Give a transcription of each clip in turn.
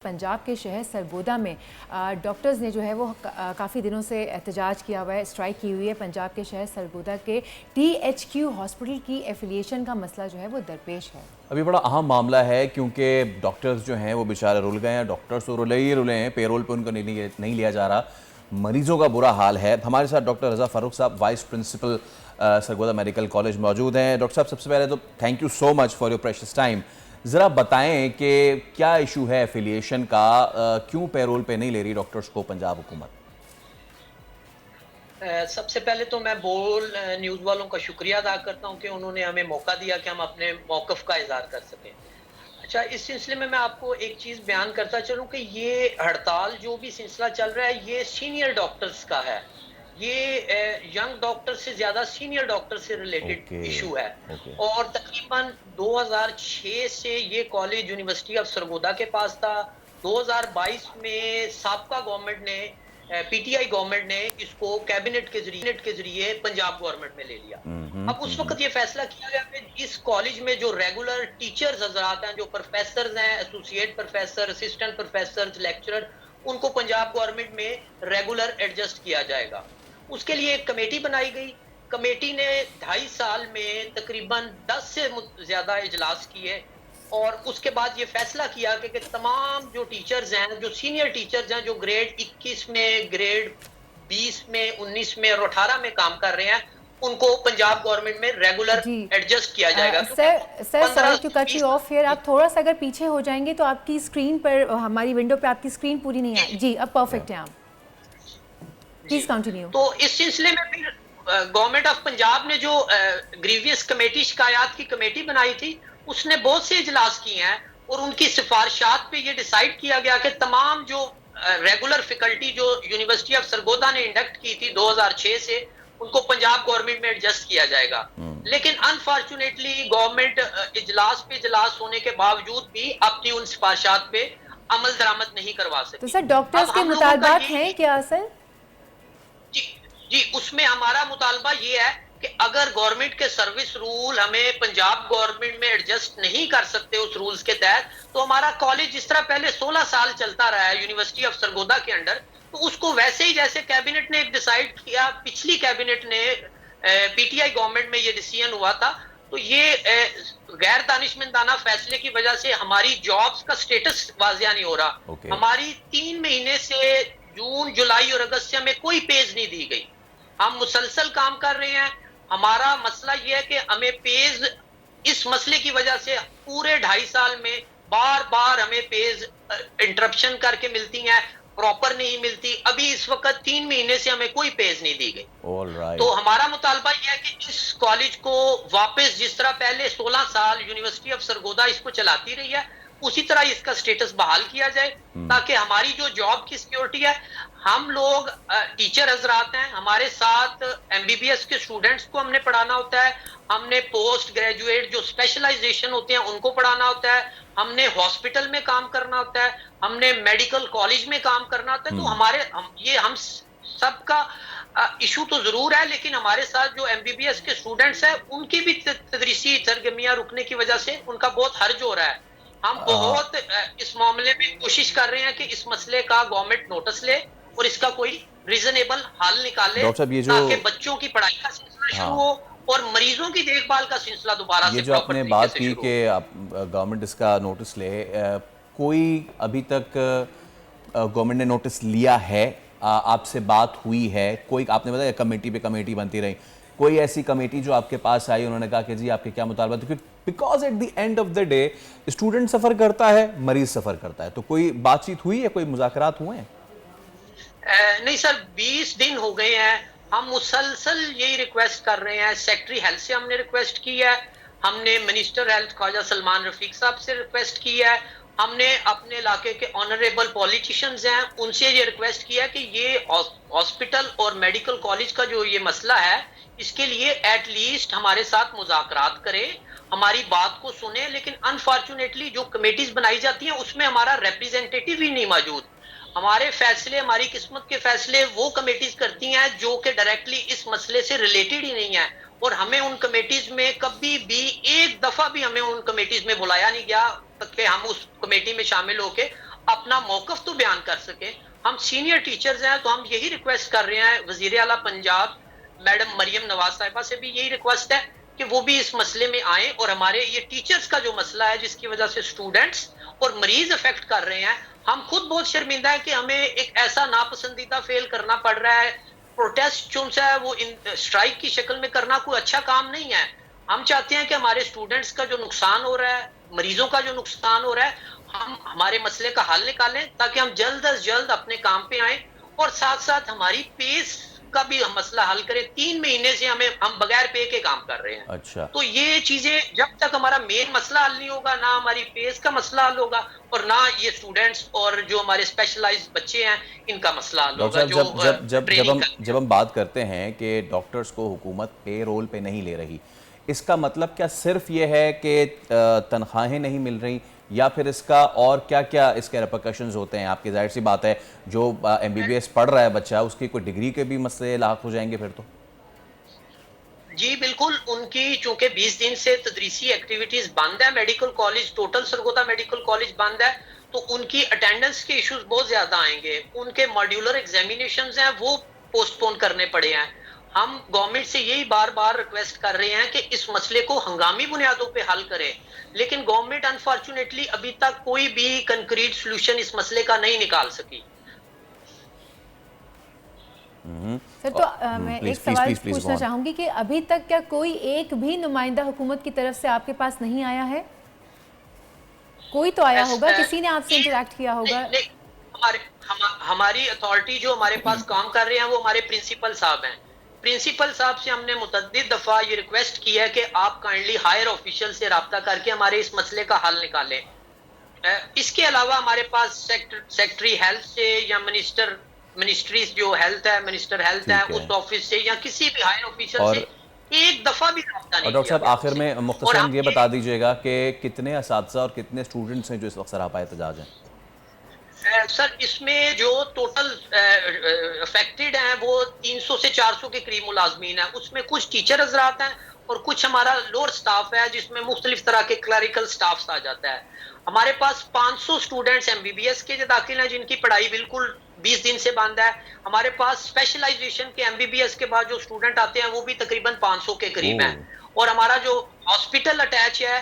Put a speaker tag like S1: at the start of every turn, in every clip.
S1: पंजाब के शहर सरगोदा में डॉक्टर्स ने जो है वो काफ़ी दिनों से एहतजाज किया हुआ है, स्ट्राइक की हुई है। पंजाब के शहर सरगोदा के THQ हॉस्पिटल की एफिलिएशन का मसला जो है वो दरपेश है।
S2: अभी बड़ा अहम मामला है क्योंकि डॉक्टर्स जो हैं वो बेचारे रुल गए हैं। डॉक्टर्स तो रुले हैं, पेरोल पे उनको नहीं लिया जा रहा। मरीजों का बुरा हाल है। हमारे साथ डॉक्टर रज़ा फारूक साहब, vice principal Sargodha medical college मौजूद हैं। डॉक्टर साहब, सबसे पहले तो thank you so much for your precious time. ज़रा बताएं कि क्या इशू है एफिलिएशन का, क्यों पेरोल पे नहीं ले रही डॉक्टर्स को पंजाब हुकूमत?
S3: सबसे पहले तो मैं बोल न्यूज़ वालों का शुक्रिया अदा करता हूं कि उन्होंने हमें मौका दिया कि हम अपने मौक़िफ़ का इज़हार कर सकें। अच्छा, इस सिलसिले में मैं आपको एक चीज़ बयान करता चलूं कि ये हड़ताल जो भी सिलसिला चल रहा है ये सीनियर डॉक्टर्स का है। ये यंग डॉक्टर से ज़्यादा सीनियर डॉक्टर से रिलेटेड इशू है। और तकरीबन 2006 से ये कॉलेज यूनिवर्सिटी ऑफ सरगोदा के पास था। 2022 में साबका गवर्नमेंट ने PTI गवर्नमेंट ने इसको कैबिनेट के जरिए पंजाब गवर्नमेंट में ले लिया। अब उस वक्त ये फैसला किया गया कि इस कॉलेज में जो रेगुलर टीचर्स हजरात हैं, जो प्रोफेसर हैं, associate professor, assistant professor, lecturer, उनको पंजाब गवर्नमेंट में रेगुलर एडजस्ट किया जाएगा। उसके लिए एक कमेटी बनाई गई। कमेटी ने 2.5 साल में तकरीबन 10 से ज्यादा इजलास किए और उसके बाद ये फैसला किया कि तमाम जो टीचर्स हैं, जो सीनियर टीचर्स हैं, जो ग्रेड 21 में, ग्रेड 20 में, 19 में और 18 में काम कर रहे हैं, उनको पंजाब गवर्नमेंट में रेगुलर एडजस्ट किया जाएगा।
S1: Sir sorry to cut you off here, आप थोड़ा सा अगर पीछे हो जाएंगे तो आपकी स्क्रीन पर, हमारी विंडो पे आपकी स्क्रीन पूरी नहीं आई। जी, अब परफेक्ट है आप, प्लीज कंटिन्यू।
S3: तो इस सिलसिले में फिर गवर्नमेंट ऑफ पंजाब ने जो ग्रीवियस कमेटी, शिकायत की कमेटी बनाई थी, उसने बहुत से इजलास किए हैं और उनकी सिफारिशात पे ये डिसाइड किया गया कि तमाम जो रेगुलर फैकल्टी जो यूनिवर्सिटी ऑफ सरगोदा ने इंडक्ट की थी 2006 से, उनको पंजाब गवर्नमेंट में एडजस्ट किया जाएगा। लेकिन अनफॉर्चुनेटली गवर्नमेंट इजलास पे इजलास होने के बावजूद भी अपनी उन सिफारिशात पे अमल दरामद नहीं करवा सकी।
S1: तो सर डॉक्टर्स के मुतालबात हैं क्या सर?
S3: जी, उसमें हमारा मुतालबा ये है कि अगर गवर्नमेंट के सर्विस रूल हमें पंजाब गवर्नमेंट में एडजस्ट नहीं कर सकते उस रूल्स के तहत, तो हमारा कॉलेज जिस तरह पहले 16 साल चलता रहा है यूनिवर्सिटी ऑफ सरगोदा के अंडर, तो उसको वैसे ही जैसे कैबिनेट ने एक डिसाइड किया, पिछली कैबिनेट ने PTI गवर्नमेंट में ये डिसीजन हुआ था, तो ये गैर दानिशमंदाना फैसले की वजह से हमारी जॉब्स का स्टेटस वाजिया नहीं हो रहा। हमारी 3 महीने से जून, जुलाई और अगस्त से हमें कोई पेज नहीं दी गई। हम मुसलसल काम कर रहे हैं। हमारा मसला ये है कि हमें पेज, इस मसले की वजह से पूरे 2.5 साल में बार बार हमें पेज इंटरप्शन करके मिलती हैं, प्रॉपर नहीं मिलती। अभी इस वक्त 3 महीने से हमें कोई पेज नहीं दी गई। तो हमारा मुतालबा यह है कि इस कॉलेज को वापस, जिस तरह पहले 16 साल यूनिवर्सिटी ऑफ सरगोदा इसको चलाती रही है, उसी तरह इसका स्टेटस बहाल किया जाए, ताकि हमारी जो जॉब की सिक्योरिटी है, हम लोग टीचर हजरात हैं, हमारे साथ MBBS के स्टूडेंट्स को हमने पढ़ाना होता है, हमने पोस्ट ग्रेजुएट जो स्पेशलाइजेशन होते हैं उनको पढ़ाना होता है, हमने हॉस्पिटल में काम करना होता है, हमने मेडिकल कॉलेज में काम करना होता है। तो हम सबका इशू तो जरूर है, लेकिन हमारे साथ जो MBBS के स्टूडेंट्स हैं उनकी भी तदरीसी सरगर्मियां रुकने की वजह से उनका बहुत हर्ज हो रहा है। हम बहुत इस मामले में कोशिश कर रहे हैं कि इस मसले का गवर्नमेंट नोटिस ले और इसका कोई रीजनेबल हल निकाले, ताकि बच्चों की पढ़ाई का सिलसिला शुरू हो और मरीजों की देखभाल का सिलसिला दोबारा से।
S2: ये जो आपने बात की कि गवर्नमेंट इसका नोटिस ले, कोई अभी तक गवर्नमेंट ने नोटिस लिया है? आपसे बात हुई है? कोई, आपने बताया कमेटी पे कमेटी बनती रही, कोई ऐसी कमेटी जो आपके पास आई, उन्होंने कहा कि जी आपके क्या मुतालबा थे? Because at the end of the day student suffer करता है, मरीज सफर करता है। तो कोई बातचीत हुई है, कोई मुज़ाकरात हुए हैं?
S3: नहीं सर, 20 दिन हो गए हैं, हम मुसलसल यही रिक्वेस्ट कर रहे हैं। सेक्रेटरी हेल्थ से हमने रिक्वेस्ट की है, हमने मिनिस्टर हेल्थ ख्वाजा सलमान रफीक साहब से रिक्वेस्ट की है, हमने अपने इलाके के ऑनरेबल पॉलिटिशियंस हैं उनसे ये रिक्वेस्ट किया कि ये हॉस्पिटल और मेडिकल कॉलेज का जो ये मसला है, इसके लिए एटलीस्ट हमारे साथ मुज़ाकरात करें, हमारी बात को सुने। लेकिन अनफॉर्चुनेटली जो कमेटीज बनाई जाती हैं उसमें हमारा रिप्रेजेंटेटिव ही नहीं मौजूद। हमारे फैसले, हमारी किस्मत के फैसले वो कमेटीज करती हैं जो कि डायरेक्टली इस मसले से रिलेटेड ही नहीं है, और हमें उन कमेटीज में कभी भी, एक दफा भी हमें उन कमेटीज में बुलाया नहीं गया कि हम उस कमेटी में शामिल होके اپنا موقف تو بیان کر سکیں. ہم سینئر ٹیچرز ہیں تو ہم یہی ریکویسٹ کر رہے ہیں وزیر اعلیٰ پنجاب میڈم مریم نواز صاحبہ سے بھی یہی ریکویسٹ ہے کہ وہ بھی اس مسئلے میں آئیں اور ہمارے یہ ٹیچرز کا جو مسئلہ ہے جس کی وجہ سے اسٹوڈنٹس اور مریض افیکٹ کر رہے ہیں, ہم خود بہت شرمندہ ہیں کہ ہمیں ایک ایسا ناپسندیدہ فیل کرنا پڑ رہا ہے. پروٹیسٹ جو ہے وہ اسٹرائک کی شکل میں کرنا کوئی اچھا کام نہیں ہے. ہم چاہتے ہیں کہ ہمارے اسٹوڈنٹس کا جو نقصان ہو رہا ہے, مریضوں کا جو نقصان ہو رہا ہے, ہم ہمارے مسئلے کا حل نکالیں تاکہ ہم جلد از جلد اپنے کام پہ آئیں اور ساتھ ساتھ ہماری پیس کا بھی ہم مسئلہ حل کریں. 3 مہینے سے ہم بغیر پے کے کام کر رہے ہیں.
S2: اچھا,
S3: تو یہ چیزیں جب تک ہمارا مین مسئلہ حل نہیں ہوگا, نہ ہماری پیس کا مسئلہ حل ہوگا اور نہ یہ اسٹوڈنٹس اور جو ہمارے اسپیشلائز بچے ہیں ان کا مسئلہ حل ہوگا.
S2: جب ہم بات کرتے ہیں کہ ڈاکٹرز کو حکومت پے رول پہ نہیں لے رہی, اس کا مطلب کیا صرف یہ ہے کہ تنخواہیں نہیں مل رہی, یا پھر اس کا اور کیا کیا اس کے ریپرکشنز ہوتے ہیں؟ آپ کی ظاہر سی بات ہے جو MBBS پڑھ رہا ہے بچہ, اس کی کوئی ڈگری کے بھی مسئلے لاحق ہو جائیں گے پھر تو؟
S3: جی بالکل, ان کی چونکہ 20 دن سے تدریسی ایکٹیویٹیز بند ہے, medical college total Sargodha medical college بند ہے, تو ان کی اٹینڈنس کے ایشوز بہت زیادہ آئیں گے. ان کے ماڈیولر ایگزامینیشنز ہیں وہ پوسٹ پون کرنے پڑے ہیں. ہم گورنمنٹ سے یہی بار بار ریکویسٹ کر رہے ہیں کہ اس مسئلے کو ہنگامی بنیادوں پہ حل کرے, لیکن گورنمنٹ انفارچونیٹلی ابھی تک کوئی بھی کنکریٹ سلوشن اس مسئلے کا نہیں نکال سکی.
S1: سر تو میں ایک سوال پوچھنا چاہوں گی کہ ابھی تک کیا کوئی ایک بھی نمائندہ حکومت کی طرف سے آپ کے پاس نہیں آیا ہے؟ کوئی تو آیا ہوگا, کسی نے آپ سے انٹریکٹ کیا ہوگا.
S3: ہماری اتھارٹی جو ہمارے پاس کام کر رہے ہیں وہ ہمارے پرنسپل صاحب ہیں. پرنسپل صاحب سے ہم نے متعدد دفعہ یہ ریکویسٹ کی ہے کہ آپ کائنڈلی ہائر آفیشل سے رابطہ کر کے ہمارے اس مسئلے کا حل نکالیں. اس کے علاوہ ہمارے پاس سیکٹری ہیلتھ سے یا منسٹریز جو ہیلتھ ہے, منسٹر ہیلتھ ہے, اس آفس سے یا کسی بھی ہائر آفیشل سے ایک دفعہ بھی رابطہ نہیں کیا.
S2: ڈاکٹر صاحب آخر میں مختصراً یہ بتا دیجئے گا کہ کتنے اساتذہ اور کتنے اسٹوڈنٹس ہیں جو اس وقت سراپا احتجاج ہیں؟
S3: سر اس میں جو ٹوٹل افیکٹڈ ہیں وہ 300 سے 400 کے قریب ملازمین ہیں. اس میں کچھ ٹیچر حضرات ہیں اور کچھ ہمارا لوور سٹاف ہے جس میں مختلف طرح کے کلریکل سٹافز آ جاتا ہے. ہمارے پاس 500 اسٹوڈنٹس MBBS کے جو داخل ہیں جن کی پڑھائی بالکل 20 دن سے بند ہے. ہمارے پاس اسپیشلائزیشن کے MBBS کے بعد جو اسٹوڈنٹ آتے ہیں وہ بھی تقریباً 500 کے قریب ہیں. اور ہمارا جو ہاسپٹل اٹیچ ہے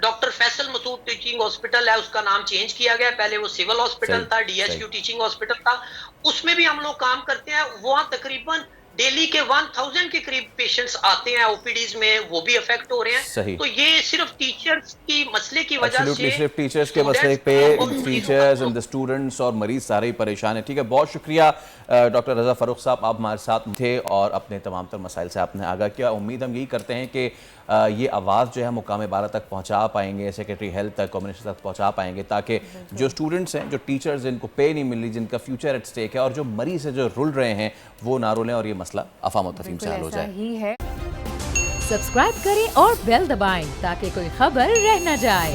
S3: ڈاکٹر فیصل مسعود ٹیچنگ ہاسپٹل ہے, اس کا نام چینج کیا گیا, پہلے وہ سول ہاسپٹل تھا, DHQ ٹیچنگ ہاسپٹل تھا, اس میں بھی ہم لوگ کام کرتے ہیں. وہاں تقریباً ڈیلی کے 1000 کے قریب پیشنٹس آتے ہیں OPDs میں, وہ بھی افیکٹ ہو رہے ہیں. تو یہ صرف ٹیچرز کی مسئلے کی وجہ سے,
S2: صرف ٹیچرز کے مسئلے پہ ٹیچرز اینڈ اسٹوڈنٹس اور مریض سارے ہی پریشان ہیں. ٹھیک ہے, بہت شکریہ ڈاکٹر رضا فاروق صاحب, آپ ہمارے ساتھ تھے اور اپنے تمام تر مسائل سے آپ نے آگاہ کیا. امید ہم یہی کرتے ہیں کہ یہ آواز جو ہے مقام بارہ تک پہنچا پائیں گے, سیکریٹری ہیلتھ تک, کمیونسٹ تک پہنچا پائیں گے, تاکہ جو اسٹوڈنٹس ہیں, جو ٹیچرز جن کو پے نہیں مل رہی, جن کا فیوچر ایٹ سٹیک ہے, اور جو مریض ہیں جو رول رہے ہیں وہ نہ رولیں اور یہ مسئلہ افہام و تفہیم سے حل ہو جائے.
S4: سبسکرائب کریں اور بیل دبائیں تاکہ کوئی خبر رہ نہ جائے.